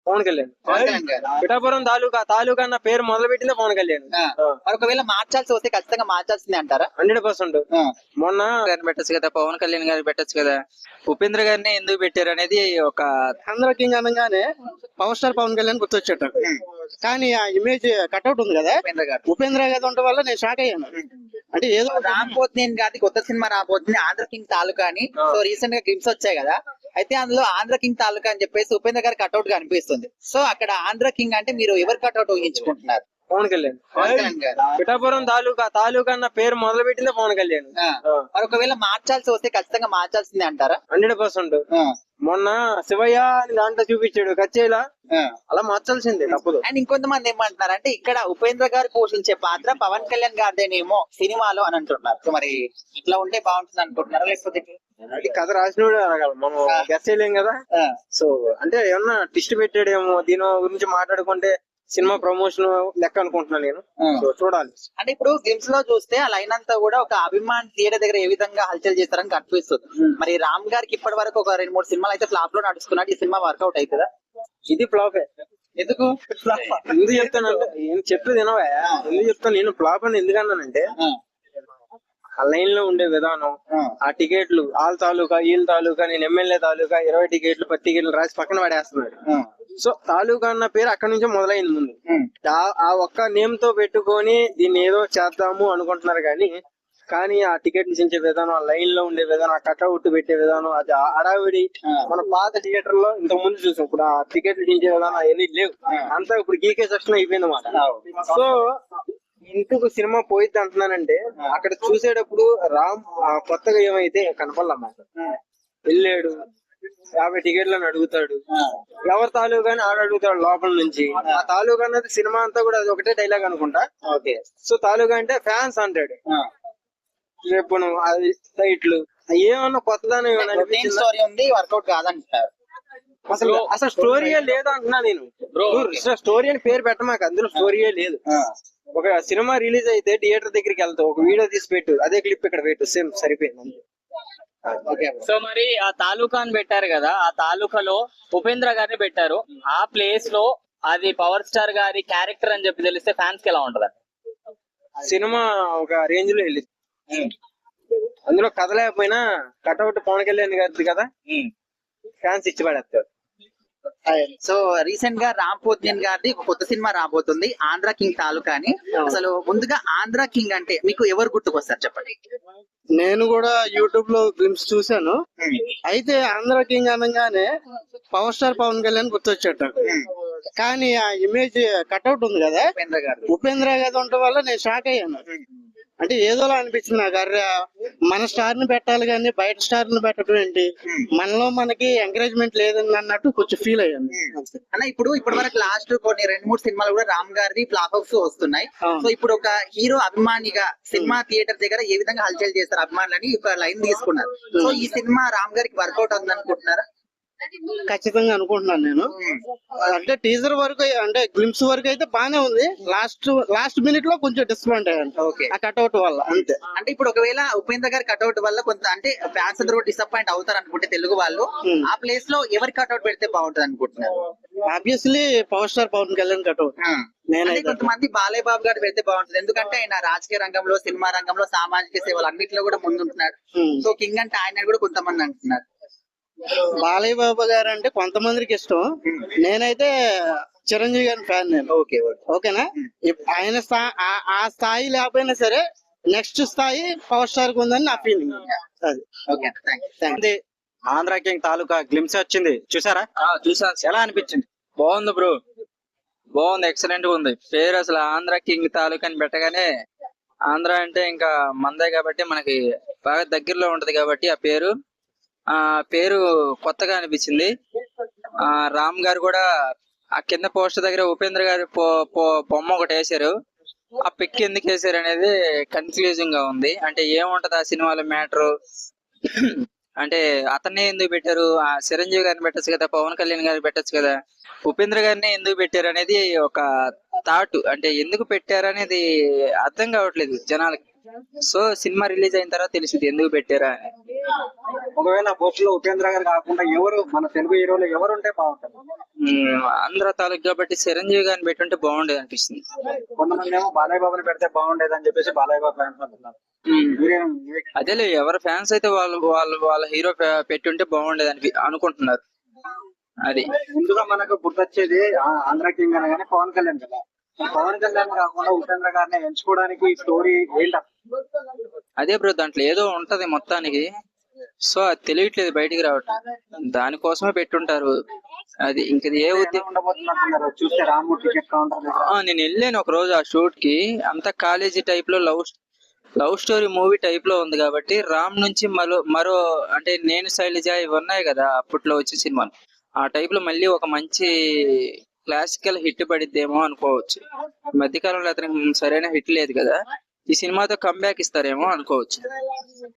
పవన్ కళ్యాణ్. పవన్ కళ్యాణ్ గారు. పిఠాపురం తాలూకా అన్న పేరు మొదలు పెట్టిందే పవన్ కళ్యాణ్. మరి ఒకవేళ మార్చాల్సి వస్తే ఖచ్చితంగా మార్చాల్సిందే అంటారా? 100%. మొన్న గారిని పెట్టచ్చు కదా, పవన్ కళ్యాణ్ గారిని పెట్టచ్చు కదా, ఉపేంద్ర గారిని ఎందుకు పెట్టారు అనేది ఒక ఆంధ్ర కింగ్ అనగానే పవర్ స్టార్ పవన్ కళ్యాణ్ గుర్తొచ్చేట. కానీ ఆ ఇమేజ్ కట్అవుట్ ఉంది కదా ఉపేంద్ర గారు. ఉపేంద్ర గారి ఉండడం వల్ల నేను షాక్ అయ్యాను. అంటే ఏదో రాబోతుంది గారి కొత్త సినిమా రాబోతుంది ఆంధ్ర కింగ్ తాలూకా అని. సో రీసెంట్ గా గ్లిమ్స్ వచ్చాయి కదా, అయితే అందులో ఆంధ్ర కింగ్ తాలూకా అని చెప్పేసి ఉపేంద్ర గారి కట్అవుట్ కనిపిస్తుంది. సో అక్కడ ఆంధ్ర కింగ్ అంటే మీరు ఎవరు కట్అవుట్ ఊహించుకుంటున్నారు? పవన్ కళ్యాణ్. పవన్ కళ్యాణ్ గారు. పిఠాపురం తాలూకా అన్న పేరు మొదలు పెట్టిందే పవన్ కళ్యాణ్. మరి ఒకవేళ మార్చాల్సి వస్తే ఖచ్చితంగా మార్చాల్సిందే అంటారా? 100%. మొన్న శివయ్య అని దాంట్లో చూపించాడు కచ్చేలా, అలా మార్చాల్సిందే, తప్పదు. అండ్ ఇంకొంతమంది ఏమంటున్నారు అంటే ఇక్కడ ఉపేంద్ర గారు పోషించే పాత్ర పవన్ కళ్యాణ్ గారిదేనేమో సినిమాలో అని అంటున్నారు. సో మరి ఇట్లా ఉంటే బాగుంటుంది అనుకుంటున్నారా, లేకపోతే అది కథ రాసినోడు అడగాలి, మనం గెస్ చేయలేం కదా. సో అంటే ఏమన్నా ట్విస్ట్ పెట్టాడేమో, దీని గురించి మాట్లాడుకుంటే సినిమా ప్రమోషన్ లెక్క అనుకుంటున్నాను నేను. సో చూడాలి. అంటే ఇప్పుడు గేమ్స్ లో చూస్తే ఆ లైన్ అంతా కూడా ఒక అభిమాన్ థియేటర్ దగ్గర ఏ విధంగా హల్చల్ చేస్తారని కనిపిస్తుంది. మరి రామ్ గారికి ఇప్పటి వరకు ఒక 2-3 సినిమాలు అయితే ఫ్లాప్ లో నడుచుకున్నాడు. ఈ సినిమా వర్కౌట్ అవుతుందా? ఇది ఫ్లాపే. ఎందుకు ఎందుకు చెప్తానంటే చెప్పేది వినవా, ఎందుకు చెప్తాను నేను ఫ్లాప్ అని ఎందుకన్నానంటే, ఆ లైన్ లో ఉండే విధానం, ఆ టికెట్లు వాళ్ళ తాలూకా వీళ్ళ తాలూకా, నేను ఎమ్మెల్యే తాలూకా 20 టికెట్లు 10 టికెట్లు రాసి పక్కన పడేస్తున్నాడు. సో తాలూకా అన్న పేరు అక్కడి నుంచే మొదలైంది ముందు. ఆ ఒక్క నేమ్ తో పెట్టుకొని దీన్ని ఏదో చేద్దాము అనుకుంటున్నారు కానీ ఆ టికెట్ చించే విధానం, ఆ లైన్ లో ఉండే విధానం, ఆ కట్అవుట్ పెట్టే విధానం, అది అడావిడి మన పాత థియేటర్ లో ఇంత ముందు చూసాం. ఇప్పుడు ఆ టికెట్లు చించే విధానం అవన్నీ లేవు, అంతా ఇప్పుడు గీకే సెక్షన్ అయిపోయింది అన్నమాట. సో ఇంటికి సినిమా పోయిద్ది అంటున్నానంటే, అక్కడ చూసేటప్పుడు రామ్ కొత్తగా ఏమైతే కనపడలన్నమాట. వెళ్ళాడు 50 టికెట్లను అడుగుతాడు, ఎవరి తాలూకా అని అడుగుతాడు లోపల నుంచి. ఆ తాలూకా అన్నది సినిమా అంతా కూడా అది ఒకటే డైలాగ్ అనుకుంటా. సో తాలూకా అంటే ఫ్యాన్స్ అంటాడు. రేపు అది టైట్లు ఏమన్నా కొత్తదాని స్టోరీ ఉంది, వర్కౌట్ కాదంటారు. అసలు స్టోరీయే లేదు అంటున్నా నేను. స్టోరీ అని పేరు పెట్టమాక, అందులో స్టోరీయే లేదు. ఒక సినిమా రిలీజ్ అయితే థియేటర్ దగ్గరికి వెళ్తావు, ఒక వీడియో తీసి పెట్టు, అదే క్లిప్ ఇక్కడ పెట్టు, సేమ్ సరిపోయింది. సో మరి ఆ తాలూకా అని పెట్టారు కదా, ఆ తాలూకాలో ఉపేంద్ర గారిని పెట్టారు. ఆ ప్లేస్ లో అది పవర్ స్టార్ గారి క్యారెక్టర్ అని చెప్పి తెలిస్తే ఫ్యాన్స్ కి ఎలా ఉంటది? సినిమా ఒక రేంజ్ లో వెళ్ళింది. అందులో కథ లేకపోయినా కట్అవుట్ పవన్ కళ్యాణ్ గారిది కదా, ఫ్యాన్స్ ఇచ్చి పడేస్తారు. సో రీసెంట్ గా రామ్ పోతినేని గారిది ఒక కొత్త సినిమా రాబోతుంది ఆంధ్ర కింగ్ తాలూకా అని. అసలు ముందుగా ఆంధ్ర కింగ్ అంటే మీకు ఎవరు గుర్తుకొస్తారు చెప్పండి? నేను కూడా యూట్యూబ్ లో గ్లిమ్స్ చూసాను. అయితే ఆంధ్ర కింగ్ అనగానే పవర్ స్టార్ పవన్ కళ్యాణ్ గుర్తొచ్చేట. కానీ ఆ ఇమేజ్ కట్అవుట్ ఉంది కదా ఉపేంద్ర గారి ఉండడం వల్ల నేను షాక్ అయ్యాను. అంటే ఏదోలా అనిపించింది నాకు. అరే మన స్టార్ ని పెట్టాలి కానీ బయట స్టార్ ని పెట్టడం ఏంటి, మనలో మనకి ఎంకరేజ్మెంట్ లేదని అన్నట్టు కొంచెం ఫీల్ అయ్యాను. అన్న ఇప్పుడు ఇప్పటి వరకు లాస్ట్ కొన్ని 2-3 సినిమాలు కూడా రామ్ గారిది ఫ్లాప్ ఆఫ్స్ వస్తున్నాయి. సో ఇప్పుడు ఒక హీరో అభిమానిగా సినిమా థియేటర్ దగ్గర ఏ విధంగా హల్చల్ చేస్తారు అభిమానులని ఒక లైన్ తీసుకున్నారు. సో ఈ సినిమా రామ్ గారికి వర్కౌట్ అవుతుంది అనుకుంటున్నారా? ఖచ్చితంగా అనుకుంటున్నాను నేను. అంటే టీజర్ వరకు అంటే గ్లిమ్స్ వరకు అయితే బానే ఉంది. లాస్ట్ మినిట్ లో కొంచెం డిస్పాయింట్ అయ్యాను ఆ కట్అవుట్ వల్ల, అంతే. అంటే ఇప్పుడు ఒకవేళ ఉపేంద్ర గారి కట్అవుట్ వల్ల కొంత అంటే ఫ్యాన్స్ అందరూ డిసప్పాయింట్ అవుతారు అనుకుంటే తెలుగు వాళ్ళు, ఆ ప్లేస్ లో ఎవరి కట్అవుట్ పెడితే బాగుంటది అనుకుంటున్నారు? Obviously power star Pawan Kalyan cutout. కొంతమంది బాలయ్య బాబు గారు పెడితే బాగుంటుంది, ఎందుకంటే ఆయన రాజకీయ రంగంలో, సినిమా రంగంలో, సామాజిక సేవలు అన్నింటిలో కూడా ముందుంటున్నాడు. సో కింగ్ అంటే ఆయన కూడా కొంతమంది అంటున్నారు. బాలయ్య బాబు గారు అంటే కొంతమందికి ఇష్టం, నేనైతే చిరంజీవి గారి ఫ్యాన్ నేను. ఓకేనా, ఆయన ఆ స్థాయి లేకపోయినా సరే నెక్స్ట్ స్థాయి పవర్ స్టార్ కు ఉందని నా ఫీలింగ్. ఆంధ్ర కింగ్ తాలూకా గ్లిమ్స్ వచ్చింది, చూసారా? చూసాను. ఎలా అనిపించింది? బాగుంది బ్రో, బాగుంది, ఎక్సలెంట్ గా ఉంది. పేరు అసలు ఆంధ్ర కింగ్ తాలూకా అని పెట్టగానే, ఆంధ్ర అంటే ఇంకా మందే కాబట్టి మనకి బాగా దగ్గరలో ఉంటది కాబట్టి ఆ పేరు కొత్తగా అనిపించింది. రామ్ గారు కూడా ఆ కింద పోస్టర్ దగ్గర ఉపేంద్ర గారి బొమ్మ ఒకటి వేసారు. ఆ పిక్ ఎందుకు వేసారు అనేది కన్ఫ్యూజింగ్ గా ఉంది. అంటే ఏముంటది ఆ సినిమాలో మ్యాటర్, అంటే అతన్నే ఎందుకు పెట్టారు? ఆ చిరంజీవి గారిని పెట్టచ్చు కదా, పవన్ కళ్యాణ్ గారిని పెట్టచ్చు కదా, ఉపేంద్ర గారిని ఎందుకు పెట్టారు అనేది ఒక థాట్. అంటే ఎందుకు పెట్టారు అనేది అర్థం కావట్లేదు జనాలకి. సో సినిమా రిలీజ్ అయిన తర్వాత తెలిసింది ఎందుకు పెట్టారా అని. ఒకవేళ పోస్ట్ లో ఉపేంద్ర గారు కాకుండా ఎవరు మన తెలుగు హీరోలు ఎవరు ఉంటే బాగుంటారు? ఆంధ్ర తాలూకు కాబట్టి చిరంజీవి గారిని పెట్టుంటే బాగుండేది అనిపిస్తుంది. కొంతమంది ఏమో బాలయ్య బాబుని పెడితే బాగుండేది అని చెప్పేసి బాలయ్య బాబు ఫ్యాన్స్ అంటున్నారు. అదేలే, ఎవరి ఫ్యాన్స్ అయితే వాళ్ళ హీరో పెట్టుంటే బాగుండేది అనుకుంటున్నారు. అది ముందుగా మనకు గుర్తొచ్చేది ఆంధ్ర కింగ్ అనగానే పవన్ కళ్యాణ్ కదా. పవన్ కళ్యాణ్ కాకుండా ఉపేంద్ర గారిని ఎంచుకోవడానికి స్టోరీ ఏంట? అదే బ్రో, దాంట్లో ఏదో ఉంటది మొత్తానికి. సో అది తెలియట్లేదు, బయటికి రావట్లేదు. దానికోసమే పెట్టుంటారు. అది ఇంక ఏ ఉద్దేశం ఉండబోతున్నారు చూస్తే రాము టికెట్ కౌంటర్. నేను వెళ్ళాను ఒక రోజు ఆ షూట్ కి. అంతా కాలేజీ టైప్ లో లవ్ స్టోరీ మూవీ టైప్ లో ఉంది కాబట్టి రామ్ నుంచి మరో అంటే నేను శైలజ ఇవి ఉన్నాయి కదా అప్పట్లో వచ్చే సినిమాలు, ఆ టైప్ లో మళ్ళీ ఒక మంచి క్లాసికల్ హిట్ పడిద్దేమో అనుకోవచ్చు. మధ్యకాలంలో అతనికి సరైన హిట్ లేదు కదా, ఈ సినిమాతో కంబ్యాక్ ఇస్తారేమో అనుకోవచ్చు.